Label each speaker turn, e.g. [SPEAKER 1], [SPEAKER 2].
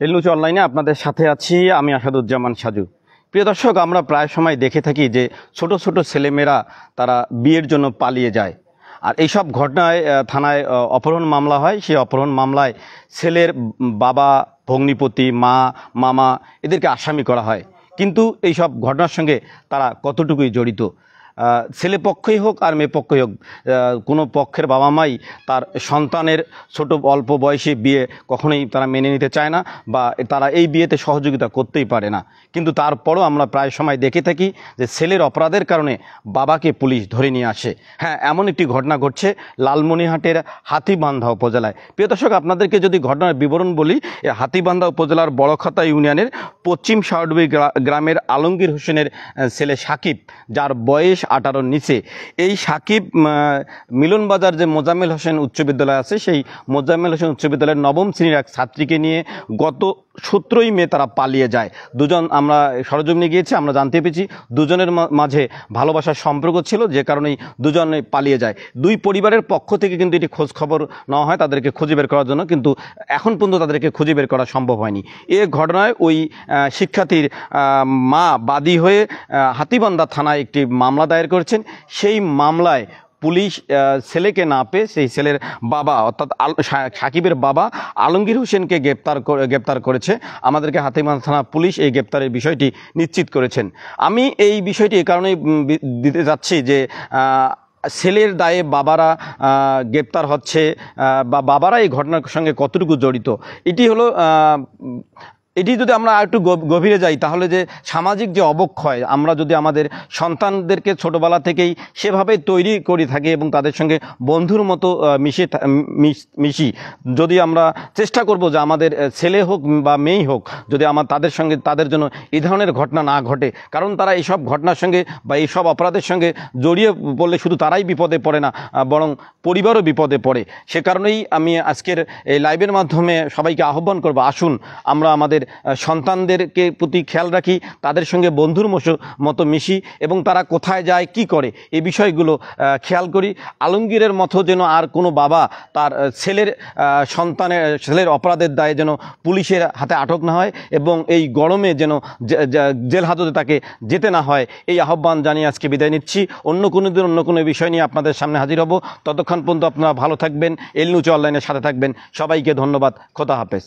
[SPEAKER 1] এলনুচ অনলাইনে আপনাদের সাথে আছি আমি আসাদুজ্জামান সাজু। প্রিয় দর্শক, আমরা প্রায় সময় দেখে থাকি যে ছোট ছোট ছেলেমেয়েরা তারা বিয়ের জন্য পালিয়ে যায়। আর এইসব ঘটনায় থানায় অপহরণ মামলা হয়। সেই অপহরণ মামলায় ছেলের বাবা, ভগ্নিপতি, মা, মামা এদেরকে আসামি করা হয়। কিন্তু এইসব ঘটনার সঙ্গে তারা কতটুকুই জড়িত, ছেলে পক্ষই হোক আর মেয়ে পক্ষই হোক, কোনো পক্ষের বাবা মাই তার সন্তানের ছোট অল্প বয়সে বিয়ে কখনোই তারা মেনে নিতে চায় না, বা তারা এই বিয়েতে সহযোগিতা করতেই পারে না। কিন্তু তারপরও আমরা প্রায় সময় দেখে থাকি যে ছেলের অপরাধের কারণে বাবাকে পুলিশ ধরে নিয়ে আসে। হ্যাঁ, এমন একটি ঘটনা ঘটছে লালমনিরহাটের হাতীবান্ধা উপজেলায়। প্রিয় দর্শক, আপনাদেরকে যদি ঘটনার বিবরণ বলি, হাতীবান্ধা উপজেলার বড়খাতা ইউনিয়নের পশ্চিম শাহডুবি গ্রামের আলমগীর হোসেনের ছেলে সাকিব, যার বয়স 18-র নিচে। এই সাকিব মিলনবাজার যে মোজাম্মেল হোসেন উচ্চ বিদ্যালয় আছে, সেই মোজাম্মেল হোসেন উচ্চ বিদ্যালয়ের 9ম শ্রেণীর এক ছাত্রীকে নিয়ে গত 17ই মে তারা পালিয়ে যায়। দুজন, আমরা সরজমিনে গিয়েছি, আমরা জানতে পেরেছি দুজনের মাঝে ভালোবাসার সম্পর্ক ছিল, যে কারণেই দুজনে পালিয়ে যায়। দুই পরিবারের পক্ষ থেকে কিন্তু এটি খোঁজ খবর নেওয়া হয় তাদেরকে খুঁজে বের করার জন্য, কিন্তু এখন পর্যন্ত তাদেরকে খুঁজে বের করা সম্ভব হয়নি। এ ঘটনায় ওই শিক্ষার্থীর মা বাদী হয়ে হাতীবান্ধা থানায় একটি মামলা দায়ের করেছেন। সেই মামলায় পুলিশ ছেলেকে না পেয়ে সেই ছেলের বাবা, অর্থাৎ সাকিবের বাবা আলমগীর হোসেনকে গ্রেপ্তার করেছে। আমাদেরকে হাতীবান্ধা থানা পুলিশ এই গ্রেপ্তারের বিষয়টি নিশ্চিত করেছেন। আমি এই বিষয়টি এই কারণেই দিতে যাচ্ছি যে ছেলের দায়ে বাবারা গ্রেপ্তার হচ্ছে, বা বাবারা এই ঘটনার সঙ্গে কতটুকু জড়িত। এটি যদি আমরা একটু গভীরে যাই, তাহলে যে সামাজিক যে অবক্ষয়, আমরা যদি আমাদের সন্তানদেরকে ছোটোবেলা থেকেই সেভাবে তৈরি করে থাকি এবং তাদের সঙ্গে বন্ধুর মতো মিশি, যদি আমরা চেষ্টা করব যে আমাদের ছেলে হোক বা মেয়ে হোক, যদি তাদের জন্য এই ধরনের ঘটনা না ঘটে। কারণ তারা এইসব ঘটনার সঙ্গে বা এইসব অপরাধের সঙ্গে জড়িয়ে পড়লে শুধু তারাই বিপদে পড়ে না, বরং পরিবারও বিপদে পড়ে। সে কারণেই আমি আজকের এই লাইভের মাধ্যমে সবাইকে আহ্বান করব, আসুন আমরা আমাদের সন্তানদেরকে প্রতি খেয়াল রাখি, তাদের সঙ্গে বন্ধুর মতো মিশি এবং তারা কোথায় যায় কি করে এই বিষয়গুলো খেয়াল করি। আলমগীরের মতো যেন আর কোনো বাবা তার ছেলের অপরাধের দায়ে যেন পুলিশের হাতে আটক না হয় এবং এই গরমে যেন জেল হাজতে তাকে যেতে না হয়, এই আহ্বান জানিয়ে আজকে বিদায় নিচ্ছি। অন্য কোনো দিন অন্য কোনো বিষয় নিয়ে আপনাদের সামনে হাজির হব। ততক্ষণ পর্যন্ত আপনারা ভালো থাকবেন, এলনুচ অনলাইনের সাথে থাকবেন। সবাইকে ধন্যবাদ। খোদা হাফেজ।